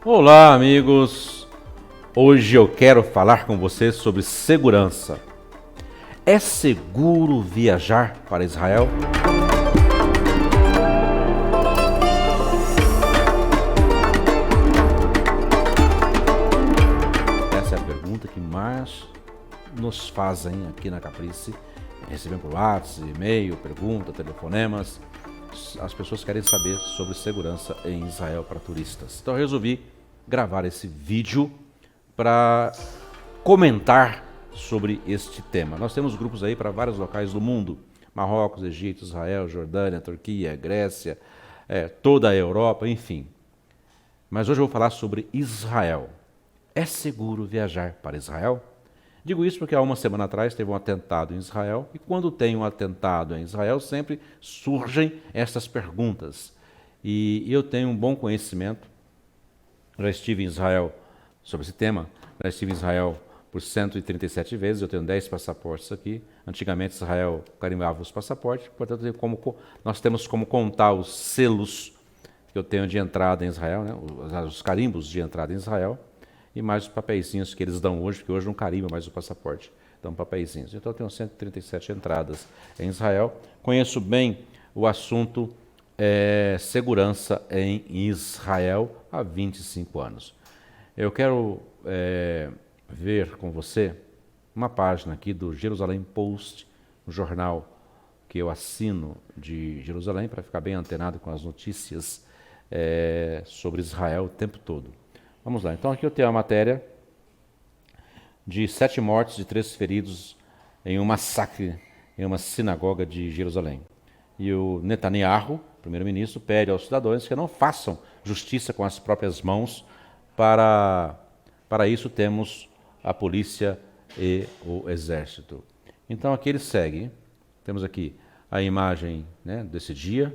Olá, amigos! Hoje eu quero falar com você sobre segurança. É seguro viajar para Israel? Essa é a pergunta que mais nos fazem aqui na Caprice. Recebemos por WhatsApp, e-mail, pergunta, telefonemas. As pessoas querem saber sobre segurança em Israel para turistas. Então eu resolvi gravar esse vídeo para comentar sobre este tema. Nós temos grupos aí para vários locais do mundo: Marrocos, Egito, Israel, Jordânia, Turquia, Grécia, toda a Europa, enfim. Mas hoje eu vou falar sobre Israel. É seguro viajar para Israel? Digo isso porque há uma semana atrás teve um atentado em Israel, e quando tem um atentado em Israel sempre surgem essas perguntas. E eu tenho um bom conhecimento, já estive em Israel sobre esse tema, já estive em Israel por 137 vezes, eu tenho 10 passaportes aqui. Antigamente Israel carimbava os passaportes, portanto nós temos como contar os selos que eu tenho de entrada em Israel, né? Os carimbos de entrada em Israel, e mais os papeizinhos que eles dão hoje, porque hoje não carimba mais o passaporte, dão papeizinhos. Então eu tenho 137 entradas em Israel. Conheço bem o assunto segurança em Israel há 25 anos. Eu quero ver com você uma página aqui do Jerusalém Post, um jornal que eu assino de Jerusalém, para ficar bem antenado com as notícias sobre Israel o tempo todo. Vamos lá, então aqui eu tenho a matéria de 7 mortos e 3 feridos em um massacre em uma sinagoga de Jerusalém. E o Netanyahu, primeiro-ministro, pede aos cidadãos que não façam justiça com as próprias mãos. Para isso temos a polícia e o exército. Então aqui ele segue, temos aqui a imagem, né, desse dia,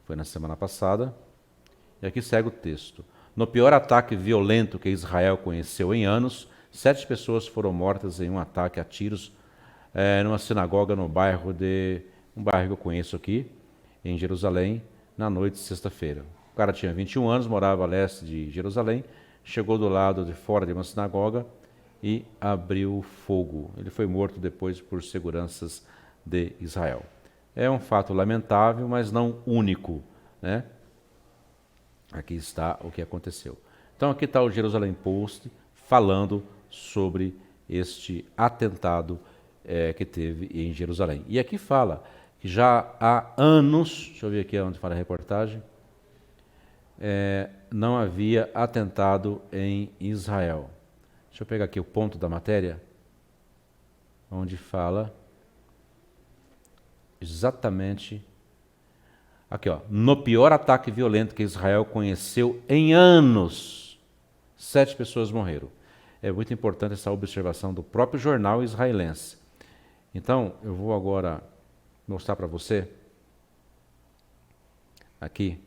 foi na semana passada, e aqui segue o texto. No pior ataque violento que Israel conheceu em anos, 7 pessoas foram mortas em um ataque a tiros numa sinagoga no bairro um bairro que eu conheço aqui, em Jerusalém, na noite de sexta-feira. O cara tinha 21 anos, morava a leste de Jerusalém, chegou do lado de fora de uma sinagoga e abriu fogo. Ele foi morto depois por seguranças de Israel. É um fato lamentável, mas não único, né? Aqui está o que aconteceu. Então aqui está o Jerusalém Post falando sobre este atentado que teve em Jerusalém. E aqui fala que já há anos, deixa eu ver aqui onde fala a reportagem, não havia atentado em Israel. Deixa eu pegar aqui o ponto da matéria, onde fala exatamente... Aqui, ó, no pior ataque violento que Israel conheceu em anos, 7 pessoas morreram. É muito importante essa observação do próprio jornal israelense. Então, eu vou agora mostrar para você, aqui,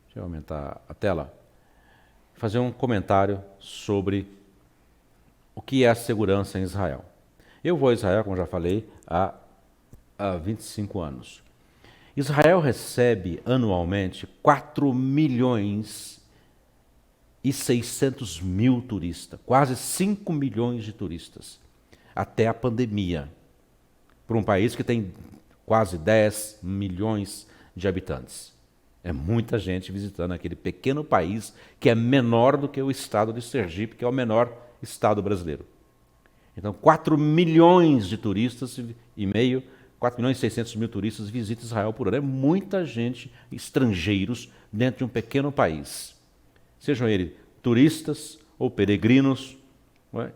deixa eu aumentar a tela, fazer um comentário sobre o que é a segurança em Israel. Eu vou a Israel, como já falei, há 25 anos. Israel recebe anualmente 4 milhões e 600 mil turistas, quase 5 milhões de turistas, até a pandemia, para um país que tem quase 10 milhões de habitantes. É muita gente visitando aquele pequeno país que é menor do que o estado de Sergipe, que é o menor estado brasileiro. Então, 4 milhões de turistas e meio, 4 milhões e 600 mil turistas visitam Israel por ano. É muita gente, estrangeiros, dentro de um pequeno país. Sejam eles turistas ou peregrinos,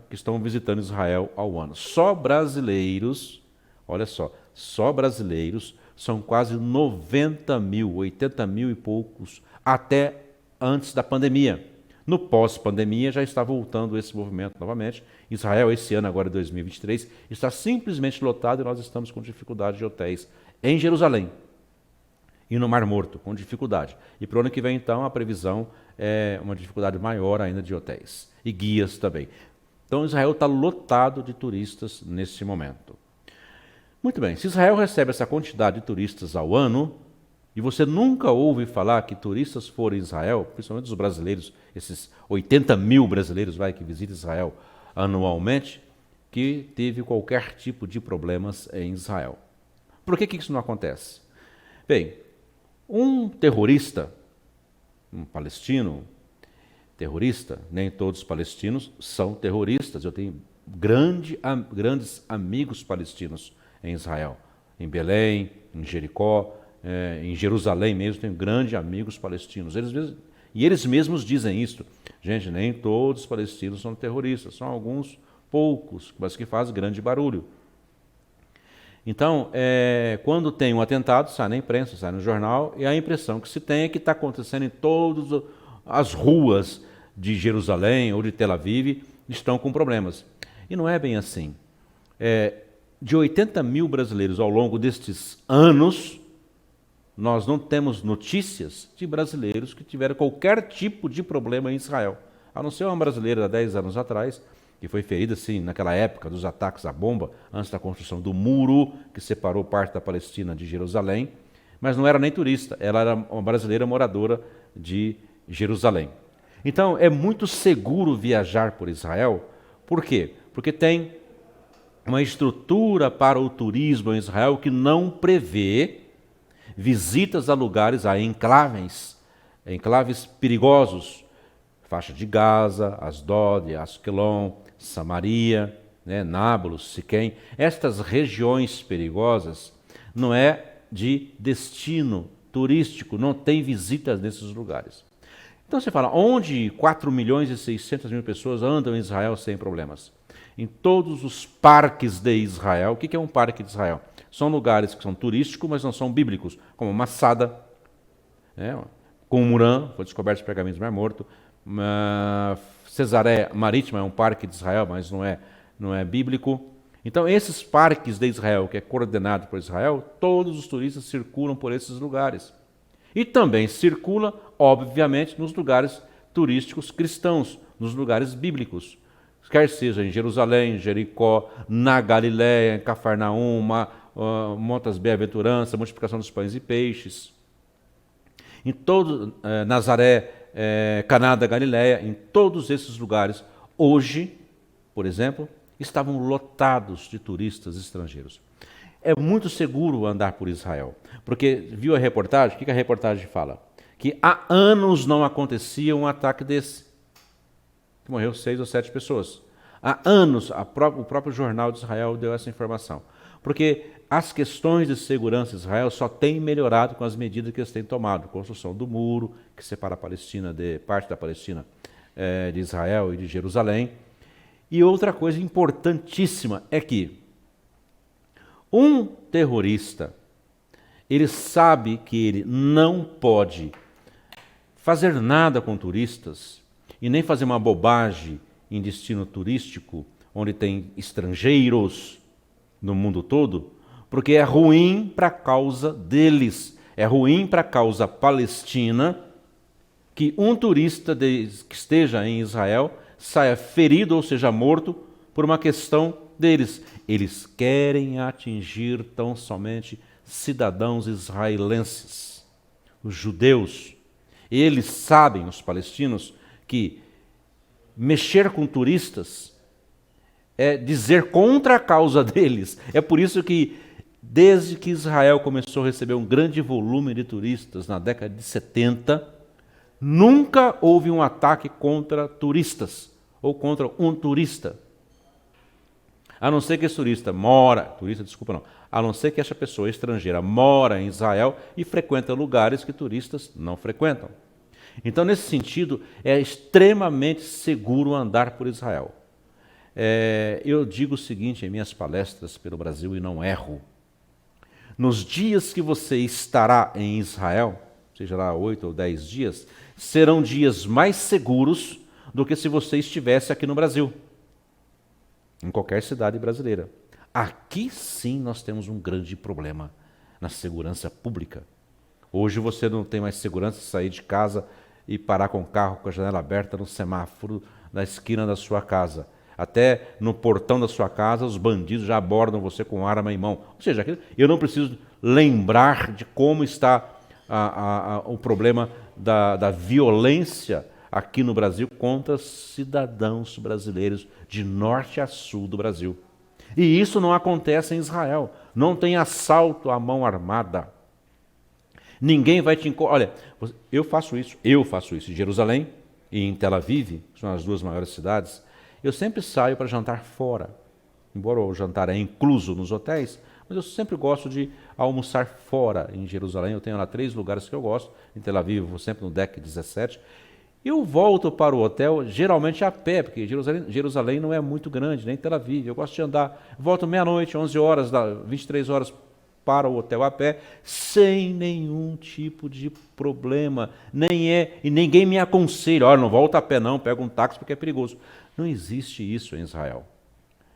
que estão visitando Israel ao ano. Só brasileiros, olha só brasileiros são quase 90 mil, 80 mil e poucos, até antes da pandemia. No pós-pandemia já está voltando esse movimento novamente. Israel, esse ano, agora 2023, está simplesmente lotado e nós estamos com dificuldade de hotéis em Jerusalém e no Mar Morto, com dificuldade. E para o ano que vem, então, a previsão é uma dificuldade maior ainda de hotéis e guias também. Então, Israel está lotado de turistas nesse momento. Muito bem, se Israel recebe essa quantidade de turistas ao ano, E você nunca ouve falar que turistas foram em Israel, principalmente os brasileiros, esses 80 mil brasileiros que visitam Israel anualmente, que teve qualquer tipo de problemas em Israel. Por que isso não acontece? Bem, um terrorista, um palestino terrorista, nem todos os palestinos são terroristas. Eu tenho grandes amigos palestinos em Israel, em Belém, em Jericó, em Jerusalém mesmo, tenho grandes amigos palestinos. Eles mesmos dizem isso. Gente, nem todos os palestinos são terroristas, são alguns poucos, mas que fazem grande barulho. Então, quando tem um atentado, sai na imprensa, sai no jornal, e a impressão que se tem é que está acontecendo em todas as ruas de Jerusalém ou de Tel Aviv, estão com problemas. E não é bem assim. De 80 mil brasileiros ao longo destes anos, nós não temos notícias de brasileiros que tiveram qualquer tipo de problema em Israel. A não ser uma brasileira há 10 anos atrás, que foi ferida, assim, naquela época dos ataques à bomba, antes da construção do muro que separou parte da Palestina de Jerusalém, mas não era nem turista, ela era uma brasileira moradora de Jerusalém. Então, é muito seguro viajar por Israel. Por quê? Porque tem uma estrutura para o turismo em Israel que não prevê visitas a lugares, a enclaves perigosos, faixa de Gaza, Asdod, Askelon, Samaria, Nábulos, Siquém. Estas regiões perigosas não é de destino turístico, não tem visitas nesses lugares. Então você fala, onde 4 milhões e 600 mil pessoas andam em Israel sem problemas? Em todos os parques de Israel. O que é um parque de Israel? São lugares que são turísticos, mas não são bíblicos, como Massada, Qumran, foi descoberto os pergaminhos do Mar Morto, Cesareia Marítima é um parque de Israel, mas não é bíblico. Então, esses parques de Israel, que é coordenado por Israel, todos os turistas circulam por esses lugares. E também circula, obviamente, nos lugares turísticos cristãos, nos lugares bíblicos. Quer seja em Jerusalém, Jericó, na Galiléia, em Cafarnaum, Montes Bem-aventurança, multiplicação dos pães e peixes. Em todo Nazaré, Caná da Galiléia, em todos esses lugares, hoje, por exemplo, estavam lotados de turistas estrangeiros. É muito seguro andar por Israel, porque viu a reportagem? O que a reportagem fala? Que há anos não acontecia um ataque desse. Morreu 6 ou 7 pessoas. Há anos, o próprio jornal de Israel deu essa informação. Porque as questões de segurança em Israel só têm melhorado com as medidas que eles têm tomado. Construção do muro, que separa a Palestina parte da Palestina de Israel e de Jerusalém. E outra coisa importantíssima é que um terrorista, ele sabe que ele não pode fazer nada com turistas e nem fazer uma bobagem em destino turístico, onde tem estrangeiros no mundo todo, porque é ruim para a causa deles, é ruim para a causa palestina que um turista que esteja em Israel saia ferido ou seja morto por uma questão deles. Eles querem atingir tão somente cidadãos israelenses, os judeus. Eles sabem, os palestinos, que mexer com turistas é dizer contra a causa deles. É por isso que, desde que Israel começou a receber um grande volume de turistas na década de 70, nunca houve um ataque contra turistas ou contra um turista. A não ser que esse a não ser que essa pessoa estrangeira mora em Israel e frequenta lugares que turistas não frequentam. Então, nesse sentido, é extremamente seguro andar por Israel. Eu digo o seguinte em minhas palestras pelo Brasil e não erro. Nos dias que você estará em Israel, seja lá 8 ou 10 dias, serão dias mais seguros do que se você estivesse aqui no Brasil, em qualquer cidade brasileira. Aqui sim nós temos um grande problema na segurança pública. Hoje você não tem mais segurança de sair de casa e parar com o carro com a janela aberta no semáforo na esquina da sua casa. Até no portão da sua casa, os bandidos já abordam você com arma em mão. Ou seja, eu não preciso lembrar de como está o problema da violência aqui no Brasil contra cidadãos brasileiros de norte a sul do Brasil. E isso não acontece em Israel. Não tem assalto à mão armada. Ninguém vai te... Olha, eu faço isso em Jerusalém e em Tel Aviv, que são as duas maiores cidades. Eu sempre saio para jantar fora. Embora o jantar é incluso nos hotéis, mas eu sempre gosto de almoçar fora em Jerusalém. Eu tenho lá 3 lugares que eu gosto. Em Tel Aviv eu vou sempre no deck 17. Eu volto para o hotel, geralmente a pé, porque Jerusalém não é muito grande, nem Tel Aviv. Eu gosto de andar, volto meia-noite, 11 horas, 23 horas para o hotel a pé, sem nenhum tipo de problema. E ninguém me aconselha, olha, não volta a pé não, pega um táxi porque é perigoso. Não existe isso em Israel.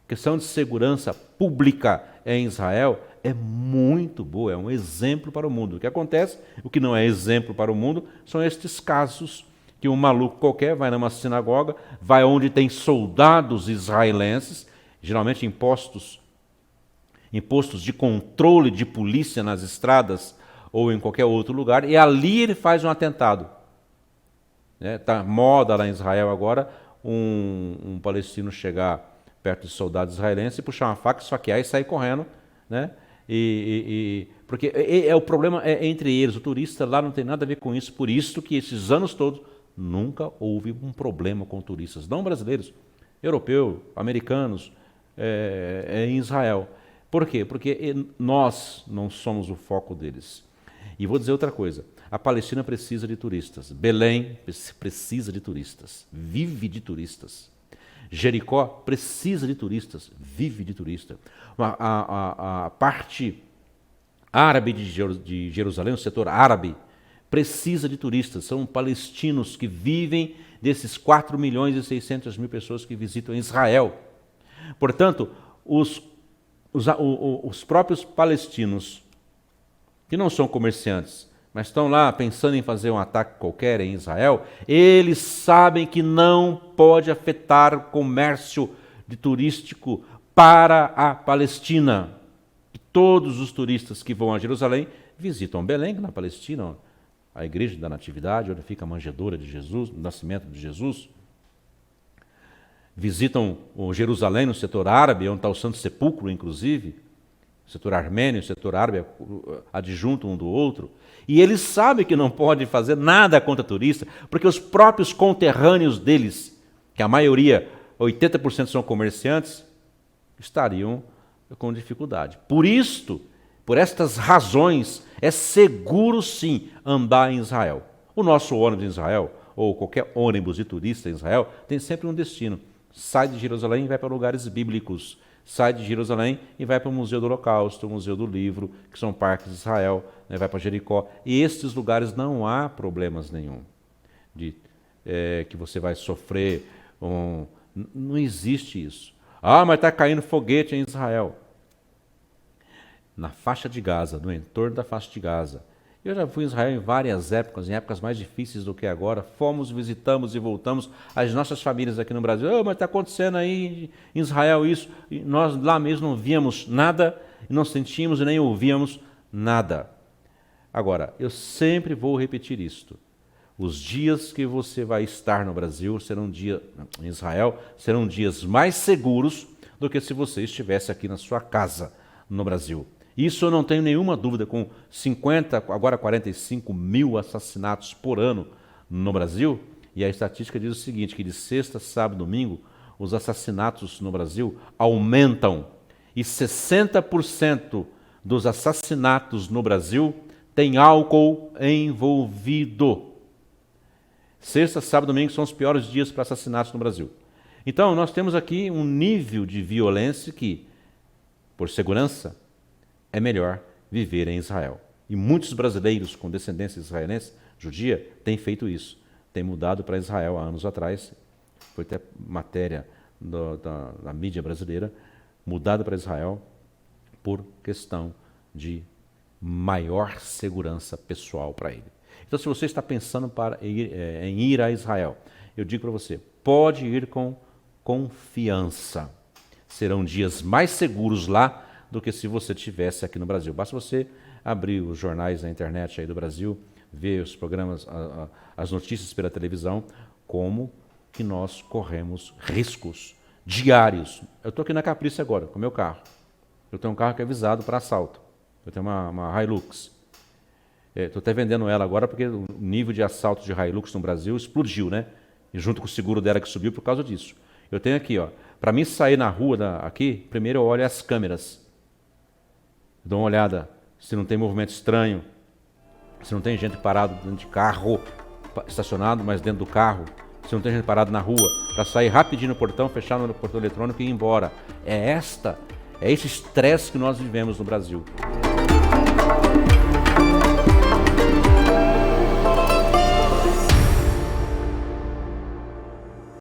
A questão de segurança pública em Israel é muito boa, é um exemplo para o mundo. O que acontece, o que não é exemplo para o mundo, são estes casos que um maluco qualquer vai numa sinagoga, vai onde tem soldados israelenses, geralmente impostos de controle de polícia nas estradas ou em qualquer outro lugar, e ali ele faz um atentado. Está moda lá em Israel agora um palestino chegar perto de soldados israelenses e puxar uma faca, esfaquear e sair correndo, né? Porque o problema é entre eles, o turista lá não tem nada a ver com isso, por isso que esses anos todos nunca houve um problema com turistas, não brasileiros, europeus, americanos, em Israel. Por quê? Porque nós não somos o foco deles. E vou dizer outra coisa, a Palestina precisa de turistas, Belém precisa de turistas, vive de turistas. Jericó precisa de turistas, vive de turista. A parte árabe de Jerusalém, o setor árabe, precisa de turistas. São palestinos que vivem desses 4.600.000 pessoas que visitam Israel. Portanto, os próprios palestinos, que não são comerciantes, mas estão lá pensando em fazer um ataque qualquer em Israel, eles sabem que não pode afetar o comércio turístico para a Palestina. E todos os turistas que vão a Jerusalém visitam Belém, na Palestina, a igreja da Natividade, onde fica a manjedoura de Jesus, o nascimento de Jesus. Visitam o Jerusalém, no setor árabe, onde está o Santo Sepulcro, inclusive. O setor armênio, o setor árabe, adjunto um do outro. E eles sabem que não pode fazer nada contra turista, porque os próprios conterrâneos deles, que a maioria, 80% são comerciantes, estariam com dificuldade. Por estas razões, é seguro sim andar em Israel. O nosso ônibus em Israel, ou qualquer ônibus de turista em Israel, tem sempre um destino. Sai de Jerusalém e vai para lugares bíblicos. Sai de Jerusalém e vai para o Museu do Holocausto, o Museu do Livro, que são parques de Israel, vai para Jericó. E estes lugares não há problemas nenhum que você vai sofrer. Não existe isso. Mas está caindo foguete em Israel. Na faixa de Gaza, no entorno da faixa de Gaza. Eu já fui em Israel em várias épocas, em épocas mais difíceis do que agora. Fomos, visitamos e voltamos. As nossas famílias aqui no Brasil, mas está acontecendo aí em Israel isso. E nós lá mesmo não víamos nada, não sentimos e nem ouvíamos nada. Agora, eu sempre vou repetir isto. Os dias que você vai estar no Brasil, em Israel, serão dias mais seguros do que se você estivesse aqui na sua casa no Brasil. Isso eu não tenho nenhuma dúvida, com 50, agora 45 mil assassinatos por ano no Brasil, e a estatística diz o seguinte, que de sexta, sábado, domingo, os assassinatos no Brasil aumentam, e 60% dos assassinatos no Brasil tem álcool envolvido. Sexta, sábado, domingo são os piores dias para assassinatos no Brasil. Então, nós temos aqui um nível de violência que, por segurança, é melhor viver em Israel. E muitos brasileiros com descendência israelense, judia, têm feito isso. Têm mudado para Israel há anos atrás. Foi até matéria da mídia brasileira. Mudado para Israel por questão de maior segurança pessoal para ele. Então, se você está pensando em ir a Israel, eu digo para você, pode ir com confiança. Serão dias mais seguros lá do que se você estivesse aqui no Brasil. Basta você abrir os jornais na internet aí do Brasil, ver os programas, as notícias pela televisão, como que nós corremos riscos diários. Eu estou aqui na Caprice agora, com o meu carro. Eu tenho um carro que é visado para assalto. Eu tenho uma Hilux. Estou até vendendo ela agora porque o nível de assalto de Hilux no Brasil explodiu, né? E junto com o seguro dela que subiu por causa disso. Eu tenho aqui, ó, para mim sair na rua aqui, primeiro eu olho as câmeras. Dou uma olhada se não tem movimento estranho, se não tem gente parado dentro de carro, estacionado, mas dentro do carro, se não tem gente parado na rua, para sair rapidinho no portão, fechar no portão eletrônico e ir embora. É esse estresse que nós vivemos no Brasil.